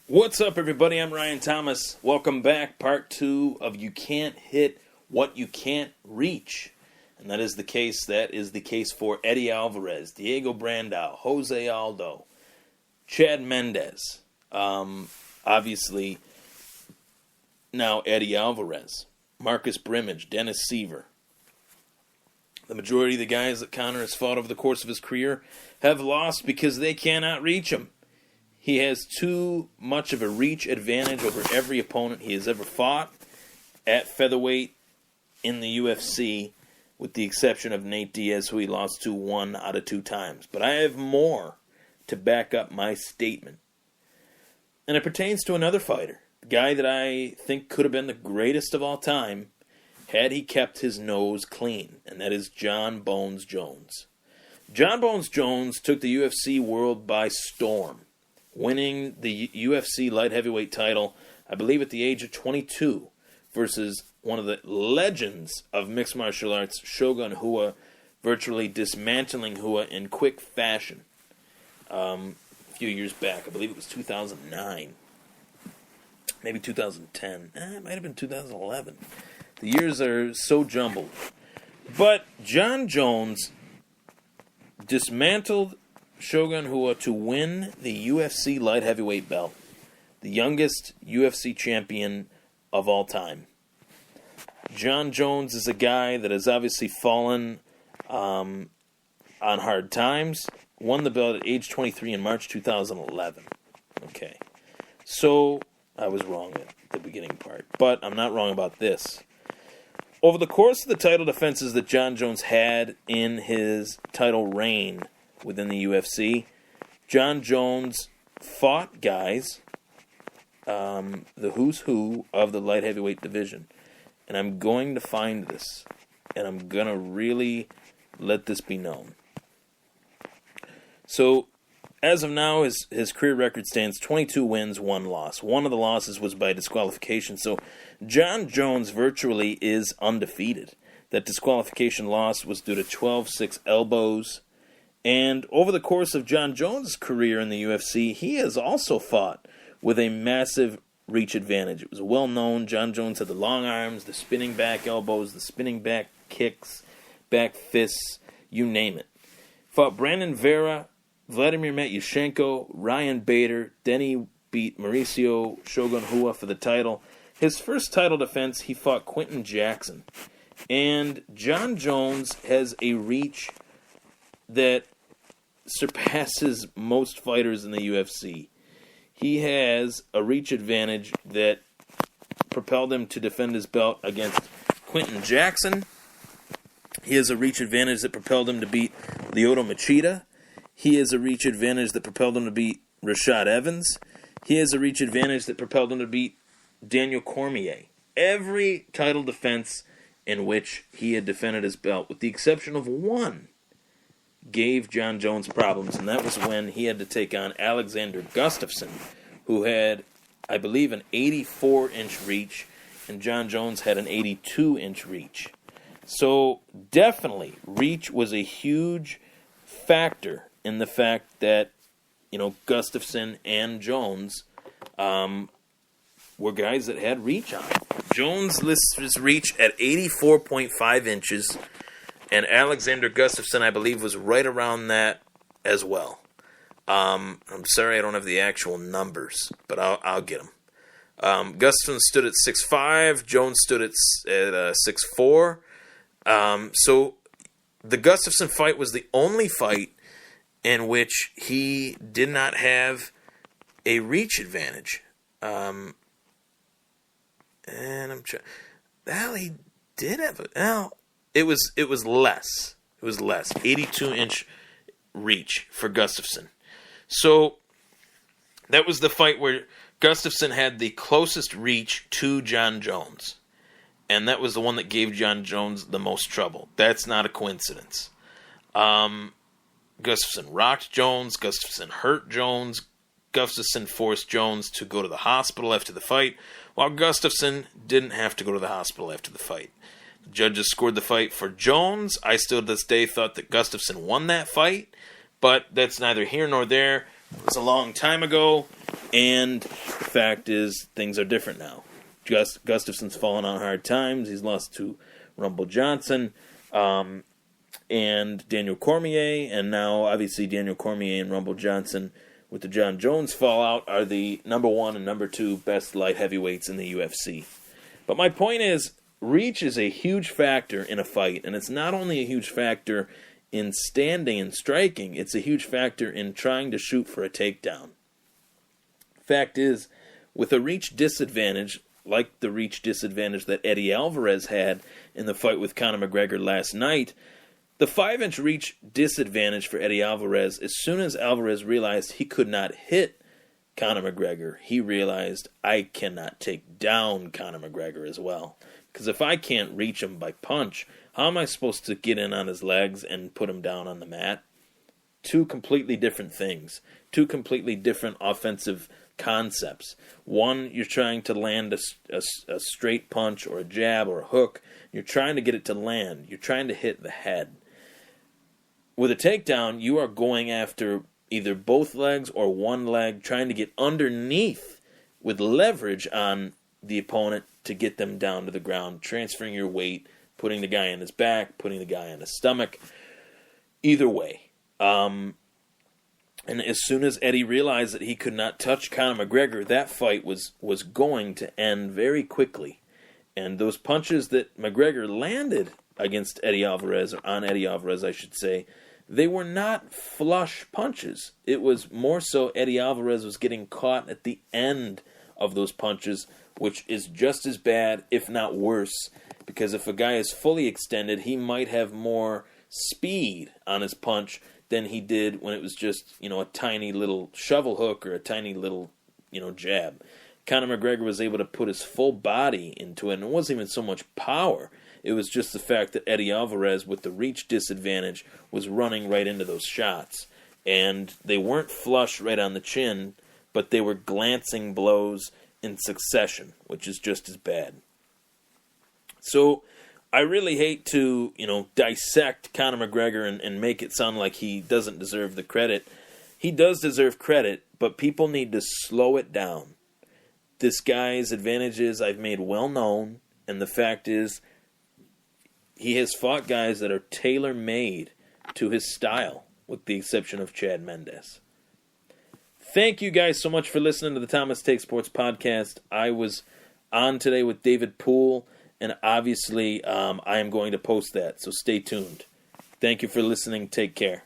What's up, everybody? I'm Ryan Thomas. Welcome back. Part 2 of You Can't Hit What You Can't Reach. And that is the case. That is the case for Eddie Alvarez, Diego Brandao, Jose Aldo, Chad Mendez. Obviously, now Eddie Alvarez, Marcus Brimage, Dennis Seaver. The majority of the guys that Conor has fought over the course of his career have lost because they cannot reach him. He has too much of a reach advantage over every opponent he has ever fought at featherweight in the UFC, with the exception of Nate Diaz, who he lost to 1 out of 2 times. But I have more to back up my statement. And it pertains to another fighter, the guy that I think could have been the greatest of all time had he kept his nose clean, and that is John Bones Jones. John Bones Jones took the UFC world by storm, winning the UFC light heavyweight title, I believe at the age of 22, versus one of the legends of mixed martial arts, Shogun Rua, virtually dismantling Rua in quick fashion. A few years back, I believe it was 2009, maybe 2010, it might have been 2011. The years are so jumbled. But John Jones dismantled Shogun Rua to win the UFC light heavyweight belt, the youngest UFC champion of all time. John Jones is a guy that has obviously fallen on hard times, won the belt at age 23 in March 2011. Okay, so I was wrong at the beginning part, but I'm not wrong about this. Over the course of the title defenses that John Jones had in his title reign within the UFC, John Jones fought guys, the who's who of the light heavyweight division. And I'm going to find this, and I'm going to really let this be known. So, as of now, his career record stands 22 wins, 1 loss. One of the losses was by disqualification, so John Jones virtually is undefeated. That disqualification loss was due to 12-6 elbows. And over the course of John Jones' career in the UFC, he has also fought with a massive reach advantage. It was well known. John Jones had the long arms, the spinning back elbows, the spinning back kicks, back fists, you name it. Fought Brandon Vera, Vladimir Matyushenko, Ryan Bader. Then he beat Mauricio Shogun Rua for the title. His first title defense, he fought Quinton Jackson. And John Jones has a reach that surpasses most fighters in the UFC. He has a reach advantage that propelled him to defend his belt against Quinton Jackson. He has a reach advantage that propelled him to beat Lyoto Machida. He has a reach advantage that propelled him to beat Rashad Evans. He has a reach advantage that propelled him to beat Daniel Cormier. Every title defense in which he had defended his belt, with the exception of one, gave John Jones problems, and that was when he had to take on Alexander Gustafsson, who had, I believe, an 84-inch reach, and John Jones had an 82-inch reach. So definitely, reach was a huge factor in the fact that, Gustafsson and Jones were guys that had reach on him. Jones lists his reach at 84.5 inches, and Alexander Gustafsson, I believe, was right around that as well. I'm sorry I don't have the actual numbers, but I'll get them. Gustafsson stood at 6'5", Jones stood at 6'4". So the Gustafsson fight was the only fight in which he did not have a reach advantage. And I'm trying. Well, he did have it. Well, it was less. It was less. 82-inch reach for Gustafsson. So that was the fight where Gustafsson had the closest reach to John Jones. And that was the one that gave John Jones the most trouble. That's not a coincidence. Gustafsson rocked Jones. Gustafsson hurt Jones. Gustafsson forced Jones to go to the hospital after the fight, while Gustafsson didn't have to go to the hospital after the fight. The judges scored the fight for Jones. I still to this day thought that Gustafsson won that fight, but that's neither here nor there. It was a long time ago, And the fact is, things are different now. Gustafson's fallen on hard times. He's lost to Rumble Johnson and Daniel Cormier. And now, obviously, Daniel Cormier and Rumble Johnson, with the John Jones fallout, are the number 1 and number 2 best light heavyweights in the UFC. But my point is, reach is a huge factor in a fight. And it's not only a huge factor in standing and striking, it's a huge factor in trying to shoot for a takedown. Fact is, with a reach disadvantage, like the reach disadvantage that Eddie Alvarez had in the fight with Conor McGregor last night, the 5-inch reach disadvantage for Eddie Alvarez, as soon as Alvarez realized he could not hit Conor McGregor, he realized, I cannot take down Conor McGregor as well. Because if I can't reach him by punch, how am I supposed to get in on his legs and put him down on the mat? Two completely different things. Two completely different offensive concepts. One, you're trying to land a straight punch or a jab or a hook. You're trying to get it to land. You're trying to hit the head. With a takedown, you are going after either both legs or one leg, trying to get underneath with leverage on the opponent to get them down to the ground, transferring your weight, putting the guy on his back, putting the guy on his stomach. Either way. And as soon as Eddie realized that he could not touch Conor McGregor, that fight was going to end very quickly. And those punches that McGregor landed against Eddie Alvarez, or on Eddie Alvarez, I should say, they were not flush punches. It was more so Eddie Alvarez was getting caught at the end of those punches, which is just as bad, if not worse, because if a guy is fully extended, he might have more speed on his punch than he did when it was just, a tiny little shovel hook or a tiny little, jab. Conor McGregor was able to put his full body into it, and it wasn't even so much power. It was just the fact that Eddie Alvarez, with the reach disadvantage, was running right into those shots. And they weren't flush right on the chin, but they were glancing blows in succession, which is just as bad. So I really hate to, dissect Conor McGregor and make it sound like he doesn't deserve the credit. He does deserve credit, but people need to slow it down. This guy's advantages I've made well known, and the fact is, he has fought guys that are tailor-made to his style, with the exception of Chad Mendes. Thank you guys so much for listening to the Thomas Take Sports podcast. I was on today with David Poole, and obviously I am going to post that, so stay tuned. Thank you for listening. Take care.